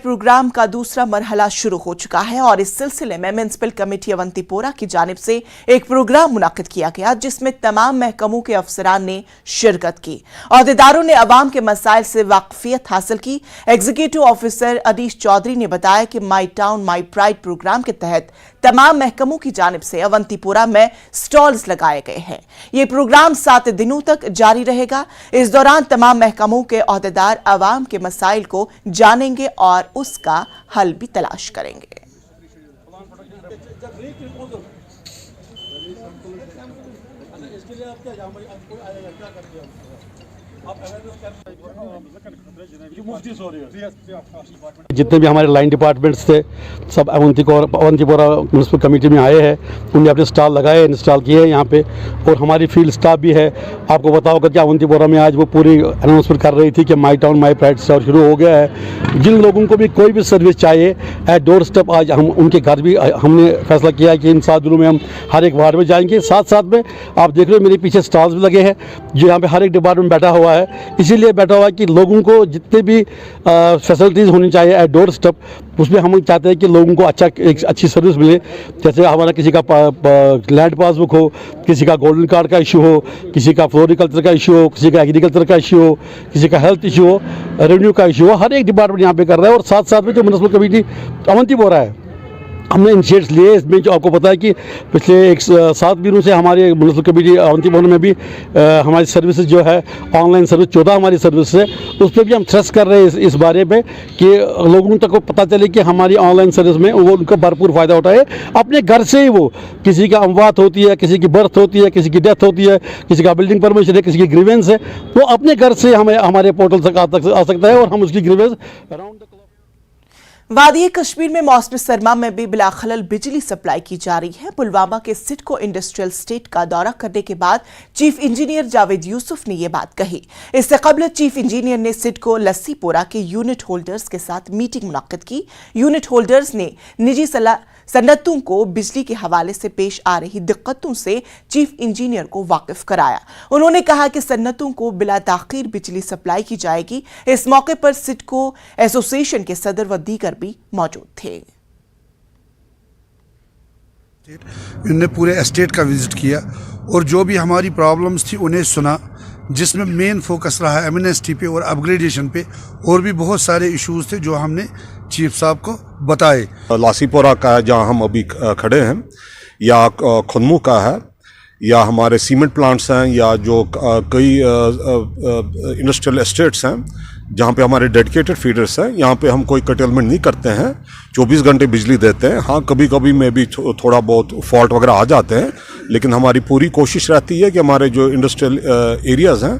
Programme का दूसरा मरहला शुरू हो चुका है और इस सिलसिले में म्युनिसिपल कमेटी अवंतीपोरा की जानिब से एक प्रोग्राम मुनाकिद किया गया, जिसमें तमाम महकमों के अफसरान ने शिरकत की। अहदेदारों ने अवाम के मसाइल से वाकफियत हासिल की। एग्जीक्यूटिव ऑफिसर अनीश चौधरी ने बताया कि my town my pride programme के तहत तमाम महकमों की जानिब से अवंतीपोरा में स्टॉल्स लगाए गए हैं। ये प्रोग्राम 7 दिनों तक जारी रहेगा। इस दौरान तमाम महकमों के अहदेदार अवाम के मसाइल को जानेंगे और उसका हल भी तलाश करेंगे। जितने भी हमारे लाइन डिपार्टमेंट्स थे सब अवंतीपोरा म्युनिसिपल कमेटी में आए हैं। उन्होंने अपने स्टॉल लगाए, इंस्टॉल किए हैं यहाँ पे, और हमारी फील्ड स्टाफ भी है। आपको बताओ कि अवंतीपोरा में आज वो पूरी अनाउंसमेंट कर रही थी कि my town my pride stall शुरू हो गया है। जिन लोगों को भी कोई भी सर्विस चाहिए एट डोर स्टेप, आज हम उनके घर भी हमने फैसला किया कि इन 7 दिनों में हम हर एक वार्ड में जाएंगे। साथ साथ में आप देख रहे हो मेरे पीछे स्टॉल्स भी लगे हैं, जो यहाँ पे हर एक डिपार्टमेंट बैठा हुआ है। इसीलिए बैठा हुआ है कि लोगों को जितने भी फैसिलिटीज़ होनी चाहिए एट डोर स्टेप, उसमें हम चाहते हैं कि लोगों को एक अच्छी सर्विस मिले। जैसे हमारा किसी का लैंड पासबुक हो, किसी का गोल्डन कार्ड का इशू हो, किसी का फ्लोरिकल्चर का इशू हो, किसी का एग्रीकल्चर का इशू हो, किसी का हेल्थ इशू हो, रेवेन्यू का इशू हो, हर एक डिपार्टमेंट यहाँ पे कर रहा है। और साथ साथ में जो म्युनिसिपल कमेटी अवंतीपोरा है, हमने इनिशिएट्स लिए इसमें। जो आपको पता है कि पिछले 7 दिनों से हमारी म्युनिसिपल कमेटी अवंतीपोरा में भी हमारी सर्विसेज जो है ऑनलाइन सर्विस 14 हमारी सर्विस है, उस पर भी हम थ्रस्ट कर रहे हैं इस बारे में कि लोगों तक को पता चले कि हमारी ऑनलाइन सर्विस में वो उनका भरपूर फ़ायदा उठाए। अपने घर से ही वो, किसी का अमवात होती है, किसी की बर्थ होती है, किसी की डेथ होती है, किसी का बिल्डिंग परमिशन है, किसी की ग्रीवेंस है, वो अपने घर से हमें हमारे पोर्टल तक आ सकता है और हम उसकी ग्रीवेंस अराउंड द वादी कश्मीर में मौसम सरमा में भी बिला खलल बिजली सप्लाई की जा रही है। पुलवामा के सिडको इंडस्ट्रियल स्टेट का दौरा करने के बाद चीफ इंजीनियर जावेद यूसुफ ने यह बात कही। इससे कबल चीफ इंजीनियर ने सिडको लस्सीपोरा के यूनिट होल्डर्स के साथ मीटिंग मुनक्किद की। यूनिट होल्डर्स ने निजी सन्नतों को बिजली के हवाले से पेश आ रही दिक्कतों से चीफ इंजीनियर को वाकिफ कराया। उन्होंने कहा कि सन्नतों को बिला ताखीर बिजली सप्लाई की जाएगी। इस मौके पर सिडको एसोसिएशन के सदर व दीगर भी मौजूद थे। इन्होंने पूरे एस्टेट का विजिट किया और जो भी हमारी प्रॉब्लम्स थी उन्हें सुना, जिसमें मेन फोकस रहा एमएनएसटी पे और अपग्रेडेशन पे, और भी बहुत सारे इश्यूज थे जो हमने चीफ साहब को बताए। लासीपोरा का जहाँ हम अभी खड़े हैं, या खुनमू का है, या हमारे सीमेंट प्लांट्स हैं, या जो कई इंडस्ट्रियल एस्टेट्स हैं जहाँ पे हमारे डेडिकेटेड फीडर्स हैं, यहाँ पे हम कोई कटेलमेंट नहीं करते हैं, 24 घंटे बिजली देते हैं। हाँ, कभी कभी में भी थोड़ा बहुत फॉल्ट वगैरह आ जाते हैं, लेकिन हमारी पूरी कोशिश रहती है कि हमारे जो इंडस्ट्रियल एरियाज़ हैं